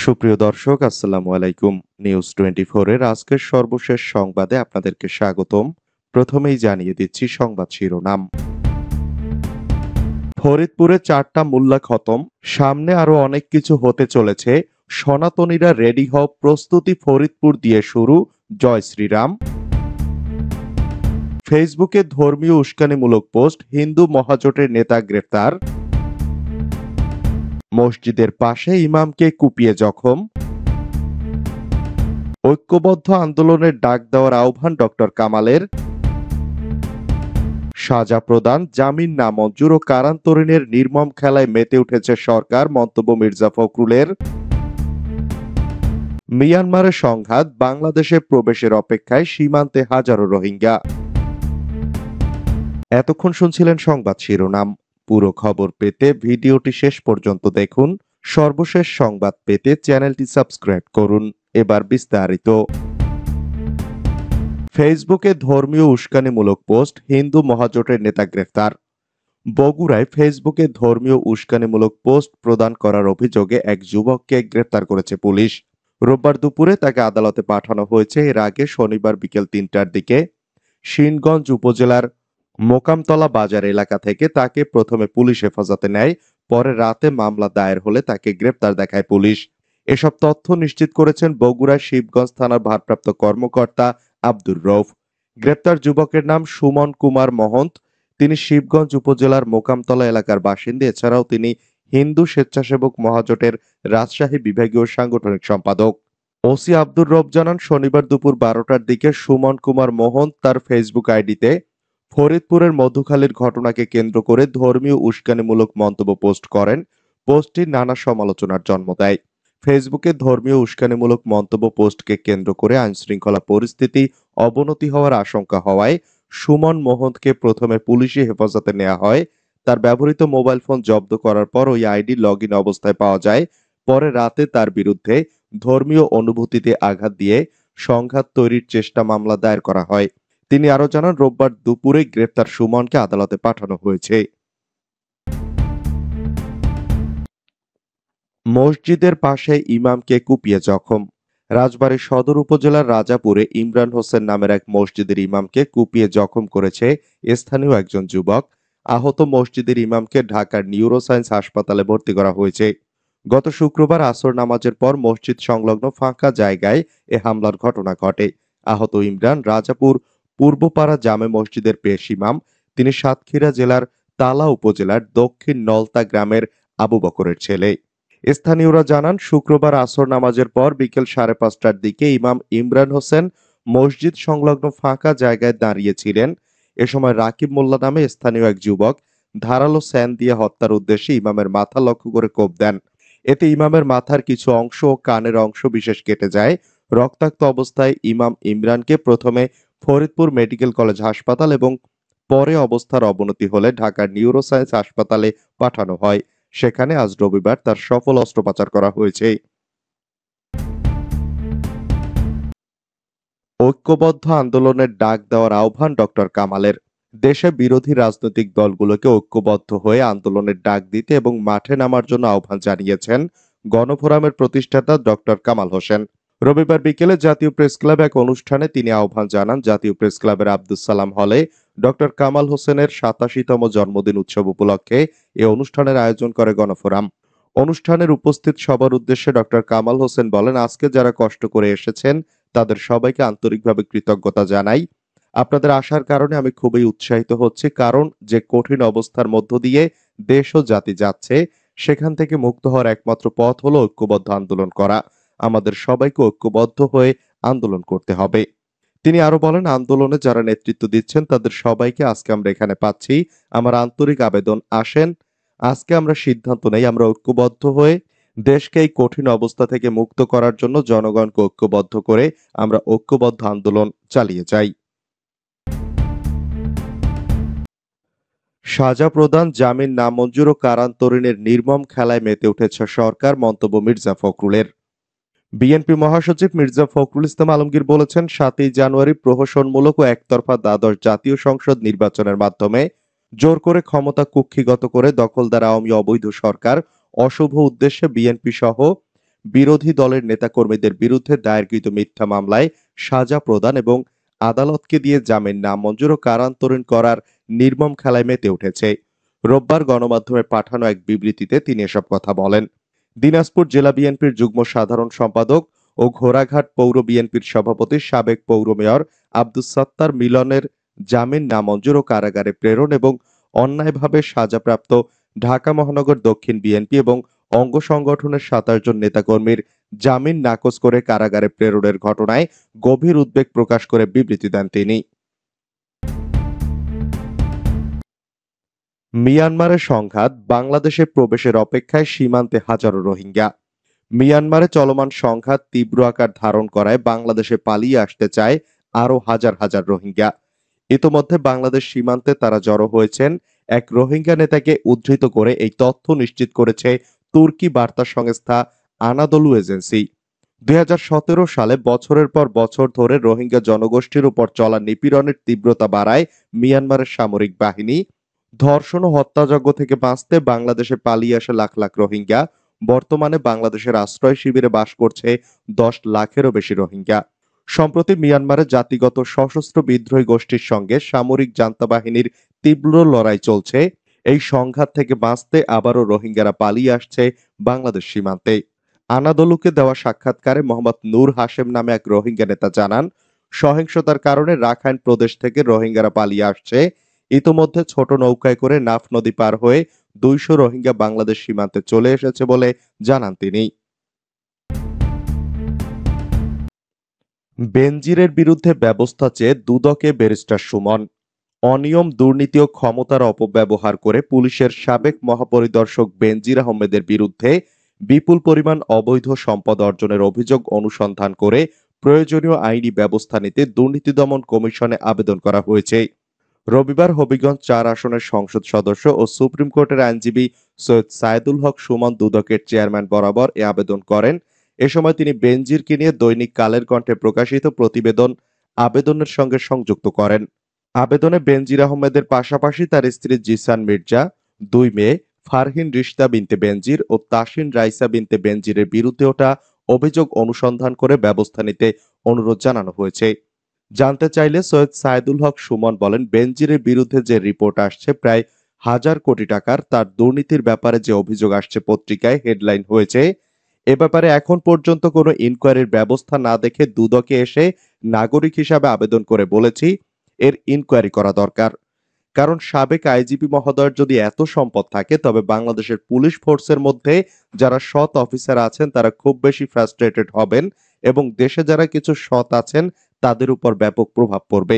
সুপ্রিয় দর্শক, আসসালামু আলাইকুম। নিউজ 24 এর আজকের সর্বশেষ সংবাদে আপনাদেরকে স্বাগতম। প্রথমেই জানিয়ে দিচ্ছি সংবাদ শিরোনাম। ফরিদপুরে 4টা মুল্লা খতম, সামনে আরো অনেক কিছু হতে চলেছে। সনাতনীরা রেডি হও, প্রস্তুতি ফরিদপুর দিয়ে শুরু। জয় শ্রীরাম। ফেসবুকে ধর্মীয় উস্কানিমূলক পোস্ট, হিন্দু মহাজোটের নেতা গ্রেফতার। মসজিদের পাশে ইমামকে কুপিয়ে জখম। ঐক্যবদ্ধ আন্দোলনের ডাক দেওয়ার আহ্বান ডক্টর কামালের। সাজা প্রদান, জামিন নামঞ্জুর ও কারান্তরীণের নির্মম খেলায় মেতে উঠেছে সরকার, মন্তব্য মির্জা ফখরুলের। মিয়ানমারের সংঘাত, বাংলাদেশে প্রবেশের অপেক্ষায় সীমান্তে হাজারো রোহিঙ্গা। এতক্ষণ শুনছিলেন সংবাদ শিরোনাম। পুরো খবর পেতে ভিডিওটি শেষ পর্যন্ত দেখুন। সর্বশেষ সংবাদ পেতে চ্যানেলটি সাবস্ক্রাইব করুন। এবার বিস্তারিত। ফেসবুকে ধর্মীয় উস্কানিমূলক পোস্ট, হিন্দু মহাজোটের নেতা গ্রেফতার। বগুড়ায় ফেসবুকে ধর্মীয় উস্কানিমূলক পোস্ট প্রদান করার অভিযোগে এক যুবককে গ্রেফতার করেছে পুলিশ। রোববার দুপুরে তাকে আদালতে পাঠানো হয়েছে। এর আগে শনিবার বিকেল 3টার দিকে শিনগঞ্জ উপজেলার মোকামতলা বাজার এলাকা থেকে তাকে প্রথমে পুলিশ হেফাজতে নেয়। পরে রাতে মামলা দায়ের হলে তাকে গ্রেফতার দেখায় পুলিশ। এসব তথ্য নিশ্চিত করেছেন বগুড়া শিবগঞ্জ থানার ভারপ্রাপ্ত কর্মকর্তা আব্দুর রউফ। গ্রেপ্তার যুবকের নাম সুমন কুমার মহন্ত। তিনি শিবগঞ্জ উপজেলার মোকামতলা এলাকার বাসিন্দা। এছাড়াও তিনি হিন্দু স্বেচ্ছাসেবক মহাজোটের রাজশাহী বিভাগীয় সাংগঠনিক সম্পাদক। ওসি আব্দুর রব জানান, শনিবার দুপুর 12টার দিকে সুমন কুমার মহন্ত তার ফেসবুক আইডিতে ফরিদপুরের মধুখালীর ঘটনাকে কেন্দ্র করে ধর্মীয় উস্কানিমূলক মন্তব্য পোস্ট করেন। পোস্টটি নানা সমালোচনার জন্ম দেয়। ফেসবুকে ধর্মীয় উস্কানিমূলক মন্তব্য পোস্টকে কেন্দ্র করে আইনশৃঙ্খলা পরিস্থিতি অবনতি হওয়ার আশঙ্কা হওয়ায় সুমন মোহনকে প্রথমে পুলিশি হেফাজতে নেওয়া হয়। তার ব্যবহৃত মোবাইল ফোন জব্দ করার পর ওই আইডি লগইন অবস্থায় পাওয়া যায়। পরে রাতে তার বিরুদ্ধে ধর্মীয় অনুভূতিতে আঘাত দিয়ে সংঘাত তৈরির চেষ্টা মামলা দায়ের করা হয়। তিনি আরো জানান, রোববার দুপুরে গ্রেপ্তার সুমনকে আদালতে পাঠানো হয়েছে। মসজিদের পাশে ইমামকে কুপিয়ে জখম। রাজবাড়ী সদর উপজেলার রাজাপুরে ইমরান হোসেন নামের এক মসজিদের ইমামকে কুপিয়ে জখম করেছে স্থানীয় একজন যুবক। আহত মসজিদের ইমামকে ঢাকার নিউরোসায়েন্স হাসপাতালে ভর্তি করা হয়েছে। গত শুক্রবার আসর নামাজের পর মসজিদ সংলগ্ন ফাঁকা জায়গায় এ হামলার ঘটনা ঘটে। আহত ইমরান রাজাপুর পূর্বপাড়া জামে মসজিদের পেশ ইমাম। তিনি সাতক্ষীরা জেলার তালা উপজেলার দক্ষিণ নলতা গ্রামের আবু বকরের ছেলে। স্থানীয়রা জানান, শুক্রবার আসর নামাজের পর বিকেল 5:30টার দিকে ইমাম ইমরান হোসেন মসজিদ সংলগ্ন ফাঁকা জায়গায় দাঁড়িয়েছিলেন। এ সময় রাকিব মোল্লা নামে স্থানীয় এক যুবক ধারালো স্যান দিয়ে হত্যার উদ্দেশ্যে ইমামের মাথা লক্ষ্য করে কোপ দেন। এতে ইমামের মাথার কিছু অংশ ও কানের অংশ বিশেষ কেটে যায়। রক্তাক্ত অবস্থায় ইমাম ইমরানকে প্রথমে ফরিদপুর মেডিকেল কলেজ হাসপাতাল এবং পরে অবস্থার অবনতি হলে ঢাকার নিউরোসায়েন্স হাসপাতালে পাঠানো হয়। সেখানে আজ রবিবার তার সফল অস্ত্রোপচার করা হয়েছে। ঐক্যবদ্ধ আন্দোলনের ডাক দেওয়ার আহ্বান ডক্টর কামালের। দেশে বিরোধী রাজনৈতিক দলগুলোকে ঐক্যবদ্ধ হয়ে আন্দোলনের ডাক দিতে এবং মাঠে নামার জন্য আহ্বান জানিয়েছেন গণফোরামের প্রতিষ্ঠাতা ডক্টর কামাল হোসেন। রবিবার বিকেলে জাতীয় প্রেস ক্লাবে এক অনুষ্ঠানে তিনি আহ্বান জানান। জাতীয় প্রেস ক্লাবের আব্দুস সালাম হলে ডক্টর কামাল হোসেনের 87তম জন্মদিন উৎসব উপলক্ষে এ অনুষ্ঠানের আয়োজন করে গণফোরাম। অনুষ্ঠানের উপস্থিত সবার উদ্দেশ্যে ডক্টর কামাল হোসেন বলেন, আজকে যারা কষ্ট করে এসেছেন তাদের সবাইকে আন্তরিকভাবে কৃতজ্ঞতা জানাই। আপনাদের আসার কারণে আমি খুবই উৎসাহিত হচ্ছি, কারণ যে কঠিন অবস্থার মধ্য দিয়ে দেশ ও জাতি যাচ্ছে সেখান থেকে মুক্ত হওয়ার একমাত্র পথ হলো ঐক্যবদ্ধ আন্দোলন করা। আমাদের সবাইকে ঐক্যবদ্ধ হয়ে আন্দোলন করতে হবে। তিনি আরো বলেন, আন্দোলনে যারা নেতৃত্ব দিচ্ছেন তাদের সবাইকে আজকে আমরা এখানে পাচ্ছি। আমার আন্তরিক আবেদন, আসেন আজকে আমরা সিদ্ধান্ত নেই, আমরা ঐক্যবদ্ধ হয়ে দেশকে এই কঠিন অবস্থা থেকে মুক্ত করার জন্য জনগণকে ঐক্যবদ্ধ করে আমরা ঐক্যবদ্ধ আন্দোলন চালিয়ে যাই। সাজা প্রদান, জামিন নামঞ্জুর ও কারান্তরীণের নির্মম খেলায় মেতে উঠেছে সরকার, মন্তব্য মির্জা ফখরুলের। বিএনপি মহাসচিব মির্জা ফখরুল ইসলাম আলমগীর বলেছেন, 7ই জানুয়ারি প্রহসনমূলক ও একতরফা দ্বাদশ জাতীয় সংসদ নির্বাচনের মাধ্যমে জোর করে ক্ষমতা কুক্ষিগত করে দখলদার আওয়ামী অবৈধ সরকার অশুভ উদ্দেশ্যে বিএনপি সহ বিরোধী দলের নেতাকর্মীদের বিরুদ্ধে দায়েরকৃত মিথ্যা মামলায় সাজা প্রদান এবং আদালতকে দিয়ে জামিন নামঞ্জুর ও কারান্তরীণ করার নির্মম খেলায় মেতে উঠেছে। রোববার গণমাধ্যমে পাঠানো এক বিবৃতিতে তিনি এসব কথা বলেন। দিনাজপুর জেলা বিএনপির যুগ্ম সাধারণ সম্পাদক ও ঘোড়াঘাট পৌর বিএনপির সভাপতি সাবেক পৌর মেয়র আব্দুস সত্তার মিলনের জামিন নামঞ্জুর ও কারাগারে প্রেরণ এবং অন্যায়ভাবে সাজাপ্রাপ্ত ঢাকা মহানগর দক্ষিণ বিএনপি এবং অঙ্গ সংগঠনের ২৭ জন নেতাকর্মীর জামিন নাকচ করে কারাগারে প্রেরণের ঘটনায় গভীর উদ্বেগ প্রকাশ করে বিবৃতি দেন তিনি। মিয়ানমারের সংঘাত, বাংলাদেশে প্রবেশের অপেক্ষায় সীমান্তে হাজারো রোহিঙ্গা। মিয়ানমারে চলমান সংঘাত তীব্র আকার ধারণ করায় বাংলাদেশে পালিয়ে আসতে চায় আরও হাজার হাজার রোহিঙ্গা। ইতোমধ্যে বাংলাদেশ সীমান্তে তারা জড়ো হয়েছেন। এক রোহিঙ্গা নেতাকে উদ্ধৃত করে এই তথ্য নিশ্চিত করেছে তুর্কি বার্তা সংস্থা আনাদলু এজেন্সি। ২০১৭ সালে বছরের পর বছর ধরে রোহিঙ্গা জনগোষ্ঠীর উপর চলা নিপীড়নের তীব্রতা বাড়ায় মিয়ানমারের সামরিক বাহিনী। ধর্ষণ ও হত্যাযজ্ঞ থেকে বাঁচতে বাংলাদেশে পালিয়ে আসা লাখ লাখ রোহিঙ্গা। বর্তমানে বাংলাদেশের আশ্রয় শিবিরে বাস করছে ১০ লাখেরও বেশি রোহিঙ্গা। সম্প্রতি মিয়ানমারে জাতিগত সশস্ত্র বিদ্রোহী গোষ্ঠীর সঙ্গে সামরিক জান্তা বাহিনীর তীব্র লড়াই চলছে। এই সংঘাত থেকে বাঁচতে আবারও রোহিঙ্গারা পালিয়ে আসছে বাংলাদেশ সীমান্তে। আনাদলুকে দেওয়া সাক্ষাৎকারে মোহাম্মদ নূর হাশেম নামে এক রোহিঙ্গা নেতা জানান, সহিংসতার কারণে রাখাইন প্রদেশ থেকে রোহিঙ্গারা পালিয়ে আসছে। ইতোমধ্যে ছোট নৌকায় করে নাফ নদী পার হয়ে ২০০ রোহিঙ্গা বাংলাদেশ সীমান্তে চলে এসেছে বলে জানান তিনি। বেনজিরের বিরুদ্ধে ব্যবস্থা চেয়ে দুদকে ব্যারিস্টার সুমন। অনিয়ম, দুর্নীতি ও ক্ষমতার অপব্যবহার করে পুলিশের সাবেক মহাপরিদর্শক বেনজির আহমেদের বিরুদ্ধে বিপুল পরিমাণ অবৈধ সম্পদ অর্জনের অভিযোগ অনুসন্ধান করে প্রয়োজনীয় আইনি ব্যবস্থা নিতে দুর্নীতি দমন কমিশনে আবেদন করা হয়েছে। রবিবার হবিগঞ্জ ৪ আসনের সংসদ সদস্য ও সুপ্রিম কোর্টের আইনজীবী সৈয়দ সায়েদুল হক সুমন দুদকের চেয়ারম্যান বরাবর এ আবেদন করেন। এ সময় তিনি বেনজিরকে নিয়ে দৈনিক কালের কণ্ঠে প্রকাশিত প্রতিবেদন আবেদনের সঙ্গে সংযুক্ত করেন। আবেদনে বেনজির আহমেদের পাশাপাশি তার স্ত্রী জিসান মির্জা, ২ মেয়ে ফারহিন রিশতা বিনতে বেনজির ও তাসিন রাইসা বিনতে বেনজিরের বিরুদ্ধে ওঠা অভিযোগ অনুসন্ধান করে ব্যবস্থা নিতে অনুরোধ জানানো হয়েছে। জানতে চাইলে সৈয়দ সায়েদুল হক সুমন বলেন, বেনজিরের বিরুদ্ধে যে রিপোর্ট আসছে প্রায় ১,০০০ কোটি টাকার, তার দুর্নীতির ব্যাপারে যে অভিযোগ আসছে পত্রিকায় হেডলাইন হয়েছে, এ ব্যাপারে এখন পর্যন্ত কোনো ইনকোয়ারির ব্যবস্থা না দেখে দুদকে এসে নাগরিক হিসাবে আবেদন করে বলেছি এর ইনকোয়ারি করা দরকার। কারণ সাবেক আইজিপি মহোদয়ের যদি এত সম্পদ থাকে তবে বাংলাদেশের পুলিশ ফোর্সের মধ্যে যারা সৎ অফিসার আছেন তারা খুব বেশি ফ্রাস্ট্রেটেড হবেন এবং দেশে যারা কিছু সৎ আছেন তাদের উপর ব্যাপক প্রভাব পড়বে।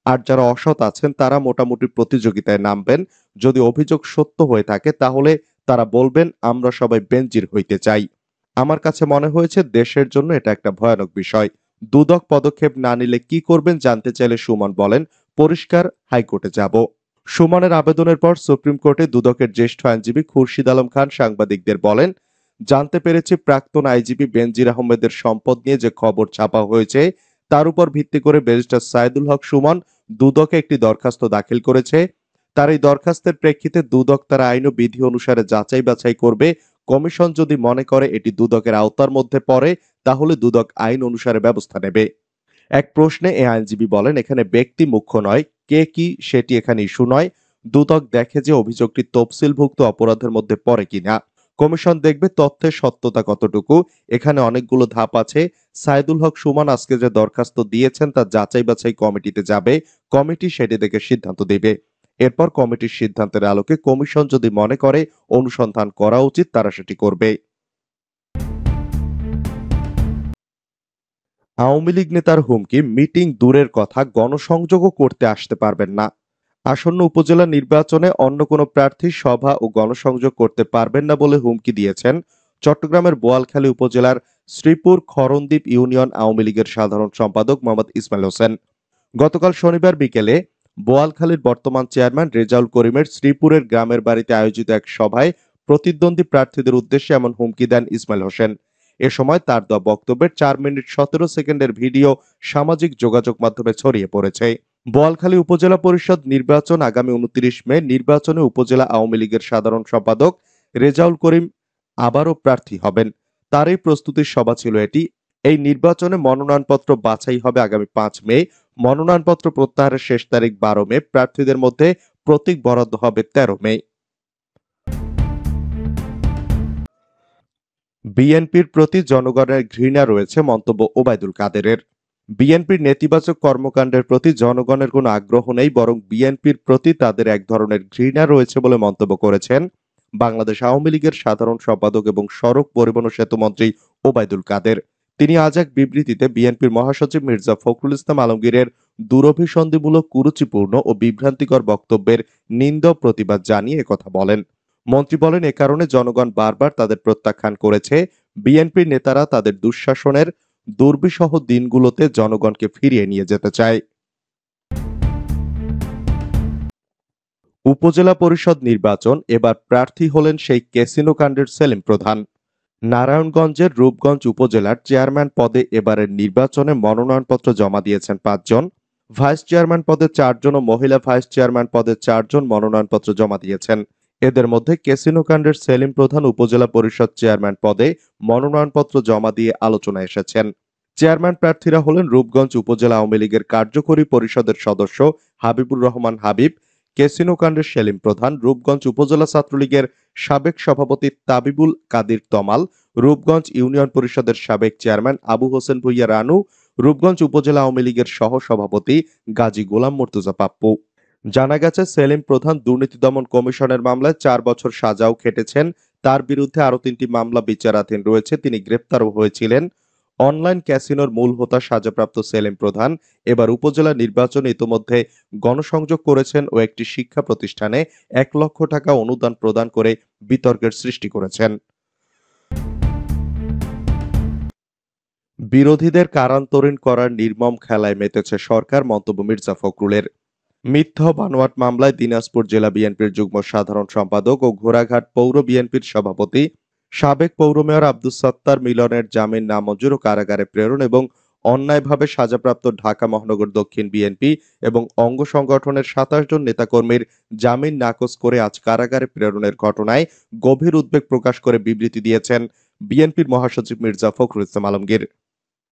আর যারা অসৎ আছেন তারা মোটামুটি প্রতিযোগিতায় নামবেন। যদি অভিযোগ সত্য হয়ে থাকে তাহলে তারা বলবেন আমরা সবাই বেনজির হইতে চাই। আমার কাছে মনে হয়েছে দেশের জন্য এটা একটা ভয়ানক বিষয়। দুদক পদক্ষেপ না নিলে কি করবেন জানতে চাইলে সুমন বলেন, পরিষ্কার, হাইকোর্টে যাব। সুমনের আবেদনের পর সুপ্রিম কোর্টে দুদকের জ্যেষ্ঠ আইনজীবী খুরশিদ আলম খান সাংবাদিকদের বলেন, জানতে পেরেছি প্রাক্তন আইজিপি বেনজির আহমেদের সম্পদ নিয়ে যে খবর ছাপা হয়েছে তার উপর ভিত্তি করে ব্যারিস্টার সায়েদুল হক সুমন দুদকে একটি দরখাস্ত দাখিল করেছে। তার এই দরখাস্তের প্রেক্ষিতে দুদক তার আইন ও বিধি অনুসারে যাচাই বাছাই করবে। কমিশন যদি মনে করে এটি দুদকের আওতার মধ্যে পড়ে তাহলে দুদক আইন অনুসারে ব্যবস্থা নেবে। এক প্রশ্নে এ আইনজীবী বলেন, এখানে ব্যক্তি মুখ্য নয়, কে কি সেটি এখানে ইস্যু নয়। দুদক দেখে যে অভিযোগটি তফসিলভুক্ত অপরাধের মধ্যে পড়ে কিনা। কমিশন দেখবে তথ্যের সত্যতা কতটুকু। এখানে অনেকগুলো ধাপ আছে। সায়েদুল হক সুমন আজকে যে দরখাস্ত দিয়েছেন তা যাচাই বাছাই কমিটিতে যাবে। কমিটি সেটি দেখে সিদ্ধান্ত দেবে। এরপর কমিটির সিদ্ধান্তের আলোকে কমিশন যদি মনে করে অনুসন্ধান করা উচিত তারা সেটি করবে। আওয়ামী লীগ নেতার হুমকি, মিটিং দূরের কথা গণসংযোগও করতে আসতে পারবেন না। আসন্ন উপজেলা নির্বাচনে অন্য কোনো প্রার্থী সভা ও গণসংযোগ করতে পারবেন না বলে হুমকি দিয়েছেন চট্টগ্রামের বোয়ালখালী উপজেলার শ্রীপুর খরণদ্বীপ ইউনিয়ন আওয়ামী লীগের সাধারণ সম্পাদক মোহাম্মদ ইসমাইল হোসেন। গতকাল শনিবার বিকেলে বোয়ালখালীর বর্তমান চেয়ারম্যান রেজাউল করিমের শ্রীপুরের গ্রামের বাড়িতে আয়োজিত এক সভায় প্রতিদ্বন্দ্বী প্রার্থীদের উদ্দেশ্যে এমন হুমকি দেন ইসমাইল হোসেন। এ সময় তার দেওয়া বক্তব্যের ৪ মিনিট ১৭ সেকেন্ডের ভিডিও সামাজিক যোগাযোগ মাধ্যমে ছড়িয়ে পড়েছে। বোয়ালখালী উপজেলা পরিষদ নির্বাচন আগামী ২৯ মে। নির্বাচনে উপজেলা আওয়ামী লীগের সাধারণ সম্পাদক রেজাউল করিম আবারও প্রার্থী হবেন। তারই প্রস্তুতির সভা ছিল এটি। এই নির্বাচনে মনোনয়নপত্র বাছাই হবে আগামী 5 মে। মনোনয়নপত্র প্রত্যাহারের শেষ তারিখ 12 মে। প্রার্থীদের মধ্যে প্রতীক বরাদ্দ হবে 13 মে। বিএনপির প্রতি জনগণের ঘৃণা রয়েছে, মন্তব্য ওবায়দুল কাদেরের। বিএনপির নেতিবাচক কর্মকাণ্ডের প্রতি জনগণের কোনো আগ্রহ নেই, বরং বিএনপির প্রতি তাদের এক ধরনের ঘৃণা রয়েছে বলে মন্তব্য করেছেন বাংলাদেশ আওয়ামী লীগের সাধারণ সম্পাদক এবং সড়ক পরিবহন ও সেতুমন্ত্রী ওবায়দুল কাদের। তিনি আজ এক বিবৃতিতে বিএনপির মহাসচিব মির্জা ফখরুল ইসলাম আলমগীরের দুরভিসন্ধিমূলক, কুরুচিপূর্ণ ও বিভ্রান্তিকর বক্তব্যের নিন্দা ও প্রতিবাদ জানিয়ে একথা বলেন। মন্ত্রী বলেন, এ কারণে জনগণ বারবার তাদের প্রত্যাখ্যান করেছে। বিএনপির নেতারা তাদের দুঃশাসনের দুর্বিষহ দিনগুলোতে জনগণকে ফিরিয়ে নিয়ে যেতে চায়। উপজেলা পরিষদ নির্বাচন, এবার প্রার্থী হলেন সেই ক্যাসিনো কাণ্ডের সেলিম প্রধান। নারায়ণগঞ্জের রূপগঞ্জ উপজেলার চেয়ারম্যান পদে এবারের নির্বাচনে মনোনয়নপত্র জমা দিয়েছেন 5 জন। ভাইস চেয়ারম্যান পদে 4 জন ও মহিলা ভাইস চেয়ারম্যান পদে 4 জন মনোনয়নপত্র জমা দিয়েছেন। এদের মধ্যে ক্যাসিনো কাণ্ডের সেলিম প্রধান উপজেলা পরিষদ চেয়ারম্যান পদে মনোনয়নপত্র জমা দিয়ে আলোচনায় এসেছেন। চেয়ারম্যান প্রার্থীরা হলেন রূপগঞ্জ উপজেলা আওয়ামী লীগের কার্যকরী পরিষদের সদস্য হাবিবুর রহমান হাবিব, ক্যাসিনো কাণ্ডের সেলিম প্রধান, রূপগঞ্জ উপজেলা ছাত্রলীগের সাবেক সভাপতি তাবিবুল কাদির তমাল, রূপগঞ্জ ইউনিয়ন পরিষদের সাবেক চেয়ারম্যান আবু হোসেন ভূঁইয়া রানু, রূপগঞ্জ উপজেলা আওয়ামী লীগের সহ সভাপতি গাজী গোলাম মর্তুজা পাপ্পু। জানা গেছে, সেলিম প্রধান দুর্নীতি দমন কমিশনের মামলায় 4 বছর সাজাও খেটেছেন। তার বিরুদ্ধে আরো 3টি মামলা বিচারাধীন রয়েছে। তিনি গ্রেপ্তারও হয়েছিলেন। অনলাইন ক্যাসিনোর মূল হোতা সাজাপ্রাপ্ত সেলিম প্রধান এবার উপজেলা নির্বাচনে ইতোমধ্যে গণসংযোগ করেছেন ও একটি শিক্ষা প্রতিষ্ঠানে 1 লক্ষ টাকা অনুদান প্রদান করে বিতর্কের সৃষ্টি করেছেন। বিরোধীদের কারান্তরীণ করার নির্মম খেলায় মেতেছে সরকার, মন্তব্য মির্জা ফখরুলের। মিথ্যা বানোয়াট মামলায় দিনাজপুর জেলা বিএনপির যুগ্ম সাধারণ সম্পাদক ও ঘোড়াঘাট পৌর বিএনপির সভাপতি সাবেক পৌর মেয়র আব্দুস সাত্তার মিলনের জামিন নামঞ্জুর ও কারাগারে প্রেরণ এবং অন্যায়ভাবে সাজাপ্রাপ্ত ঢাকা মহানগর দক্ষিণ বিএনপি এবং অঙ্গ সংগঠনের 27 জন নেতাকর্মীর জামিন নাকচ করে আজ কারাগারে প্রেরণের ঘটনায় গভীর উদ্বেগ প্রকাশ করে বিবৃতি দিয়েছেন বিএনপির মহাসচিব মির্জা ফখরুল ইসলাম আলমগীর।